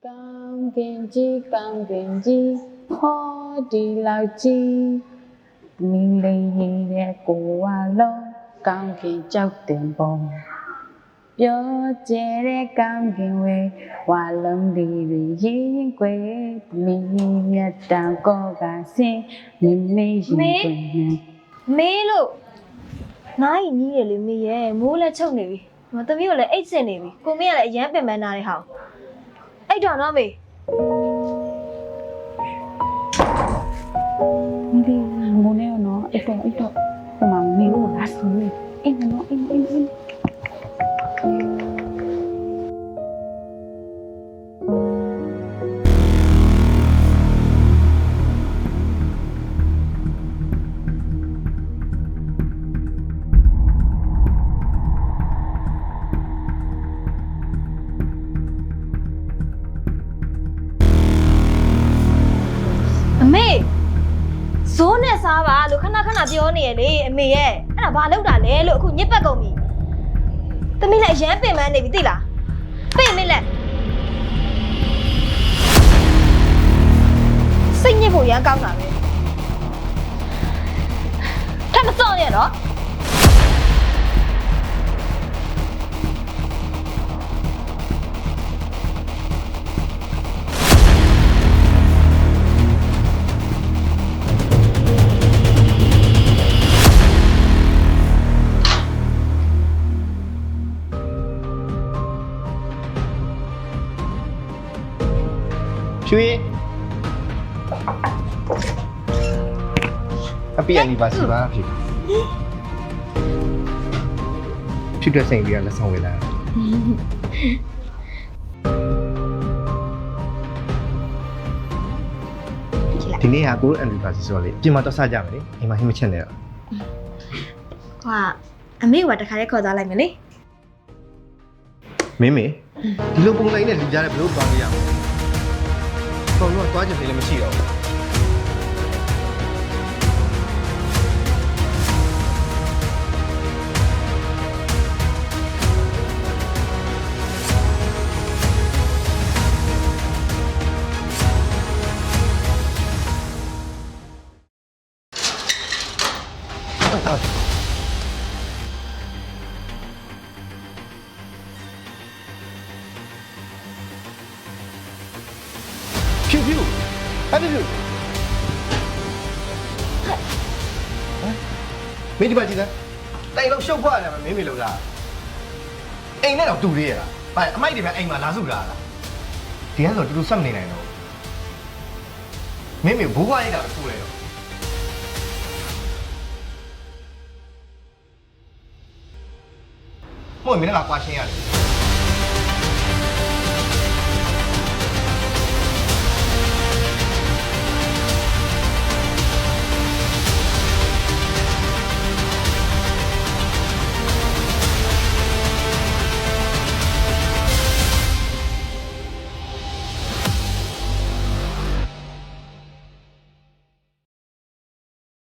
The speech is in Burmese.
Con kiến chi, hoa đi lao chi, mình lấy gì để cô lo, con kiến châu tiền bông. Nhớ chế để con kiến về, hoa lâm đi về gì quê, mình nhớ tao có cả xe, mình mấy gì quê. မေးလို့နားကြီးကြီးရလေမေးရဲ့မိုးလည်းချုပ်နေပြီမသမီးကိုလည်းအိတ်စင်နေပြီကိုမေးကလည်းအရန်ပင်ပန်းနာတဲ့ဟောင်းအိတ်တော်တော့မေး Đi ngồi neo nó, ít đó, mà mình lá xuống này, em nó em. အမေဇိုးနဲ့စားပါလို့ခဏပြောနေရလေအမေရဲ့အဲ့ဒါဘာလုပ်တာလဲလို့အခုညစ်ပတ်ကုန်ပြီသမီးလည်းအရန်ပင်ပန်းနေပြီသိလားပင်မေးလက်စိတ်ညစ်ဖို့ရမ်းကောင်းတာပဲထပ်မစောင့်ရတော့ရွှေအပီအန်နီဗာစီပါဖြစ်တဲ့စိန်ကြီးကလက်ဆောင်ဝယ်လာဒီနေ့ဟာကိုအန်နီဗာစီဆိုတော့လေပြင်မတော့စကြမယ်လေအိမ်မှာဟင်းမချက်နဲ့တော့ ဟာအမေကတခါလေးခေါ်သွားလိုက်မယ်လေ မင်းမေဒီလိုပုံစံနဲ့လူကြားတဲ့ဘလို့သွားလို့ရအောင်တော်တော့သွားချင်တယ်လည်းမရှိတော့ဘူးဖြူအဲ့ဒါဖြူမင်းဒီမှာကြည့်စမ်းတိုင်လို့ရှုပ်ခွာရတယ်မင်းမေလို့လားအိမ်နဲ့တော့တူသေးရလားဘာအမိုက်တွေပဲအိမ်မှာလာစုတာလားဒီကဆိုတူတူဆက်မနေနိုင်တော့မင်းမေဘိုးဘွားရိုက်တာဆိုလေတော့မဟုတ်မင်းကကွာရှင်းရတယ်